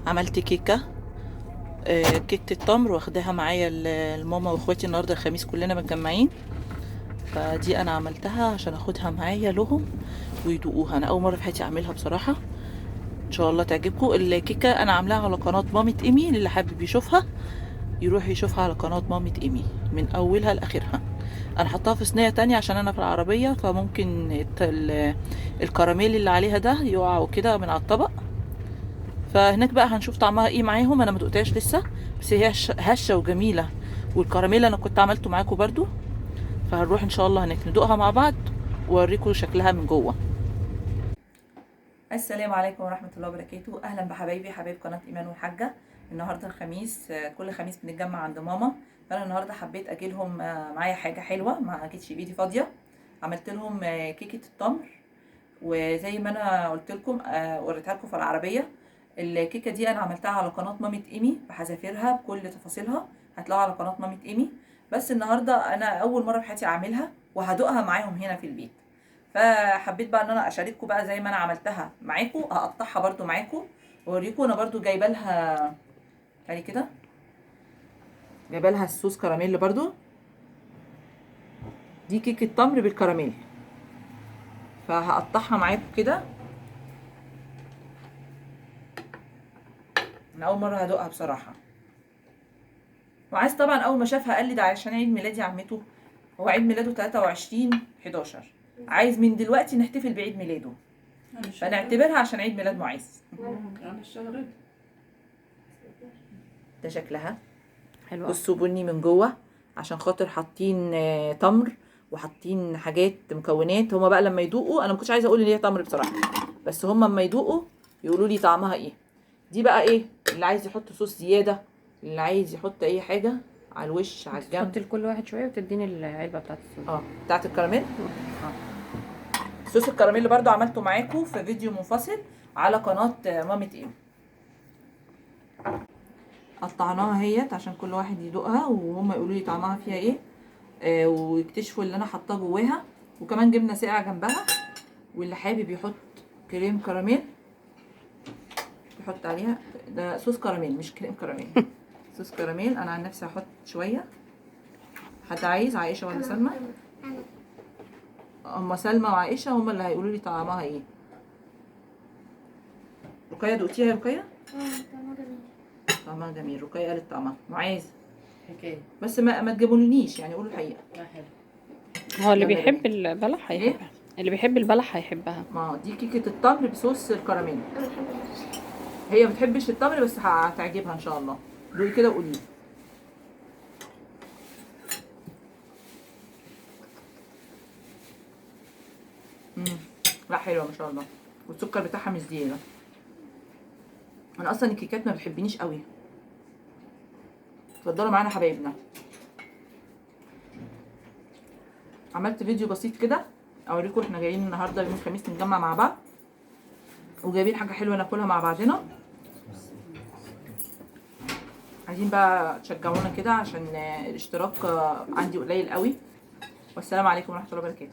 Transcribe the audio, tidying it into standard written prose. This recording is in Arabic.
عملت كيكه، كيكه التمر، واخداها معايا لماما واخواتي النهارده الخميس كلنا متجمعين. فدي انا عملتها عشان اخدها معايا لهم ويدوقوها. انا اول مره في حياتي اعملها بصراحه، ان شاء الله تعجبكم. الكيكه انا عاملاها على قناه مامة ايمي، اللي حابب يشوفها يروح يشوفها على قناه مامة ايمي من اولها لاخرها. انا حطاها في صينيه تانية عشان انا في العربيه، فممكن الكراميل اللي عليها ده يقع كده من على الطبق. فهناك بقى هنشوف طعمها ايه معاهم. انا ما دقتهاش لسه، بس هي هشه وجميله. والكراميل انا كنت عملته معاكم برضو، فهنروح ان شاء الله هناك ندوقها مع بعض واوريكم شكلها من جوه. السلام عليكم ورحمه الله وبركاته. اهلا بحبايبي حبايب قناه ايمان والحاجه. النهارده الخميس، كل خميس بنتجمع عند ماما. فانا النهارده حبيت اجي لهم معايا حاجه حلوه، ما جيتش بايدي فاضيه. عملت لهم كيكه التمر، وزي ما انا قلت لكم وريتها لكم في العربيه. الكيكه دي انا عملتها على قناه مامة ايمي بحذافيرها بكل تفاصيلها، هتلاقوها على قناه مامة ايمي. بس النهارده انا اول مره في حياتي اعملها وهدوقها معاهم هنا في البيت. فحبيت بقى ان انا اشارككم بقى زي ما انا عملتها معاكم، هقطعها برده معاكم واوريكم. انا برده جايبه لها يعني كده، جايبه لها الصوص كراميل برده. دي كيكه تمر بالكراميل، فهقطعها معاكم كده. انا اول مره هدوقها بصراحه، وعايز طبعا اول ما شافها قال لي ده عشان عيد ميلاد عمته. هو عيد ميلاده 23/11، عايز من دلوقتي نحتفل بعيد ميلاده، فنعتبرها عشان عيد ميلاد معاذ. ده شكلها حلوة. بصوا بني من جوه، عشان خاطر حاطين تمر وحاطين حاجات مكونات. هما بقى لما يدوقوا، انا ما كنتش عايزه اقول ان هي تمر بصراحه، بس هما لما يدوقوا يقولوا لي طعمها ايه. دي بقى ايه اللي عايز يحط صوص زياده، اللي عايز يحط اي حاجه على الوش على الجنب. تحطي لكل واحد شويه وتديني العلبه بتاعت الصوص. بتاعت الكراميل. صوص الكراميل اللي برضو عملته معاكم في فيديو منفصل على قناه مامة ايه. قطعناها اهيت عشان كل واحد يدوقها وهم يقولوا لي طعمها فيها ايه، ويكتشفوا اللي انا حاطاه جواها. وكمان جبنه ساقعه جنبها، واللي حابب يحط كريم كراميل يحط عليها. ده صوص كراميل مش كريم كراميل. صوص كراميل. انا عن نفسي هحط شويه. حد عايز؟ عائشه ولا سلمى؟ هما سلمى وعائشه هما اللي هيقولوا لي طعمها ايه. رقيه دقتيها يا رقيه؟ طعمها جميل. طعمها جميل. رقيه قالت طعمها. معاذ حكايه. بس ما تجيبونيش يعني، قولوا الحقيقه. لا حلو. هو اللي يلا بيحب بينا. البلح ايه؟ هيحبها. اللي بيحب البلح هيحبها. ما دي كيكه التمر بصوص الكراميل. انا ما بحبهاش. هي ما بتحبش التمر بس هتعجبها ان شاء الله. دوقي كده وقولي لي. لا حلوه ما شاء الله، والسكر بتاعها مش زياده. انا اصلا الكيكات ما بتحبنيش قوي. اتفضلوا معانا حبايبنا. عملت فيديو بسيط كده اوريكم احنا جايين النهارده يوم الخميس نتجمع مع بعض، وجايبين حاجه حلوه ناكلها مع بعضنا. عايزين بقى تشجعونا كده عشان الاشتراك عندي قليل قوي. والسلام عليكم ورحمه الله وبركاته.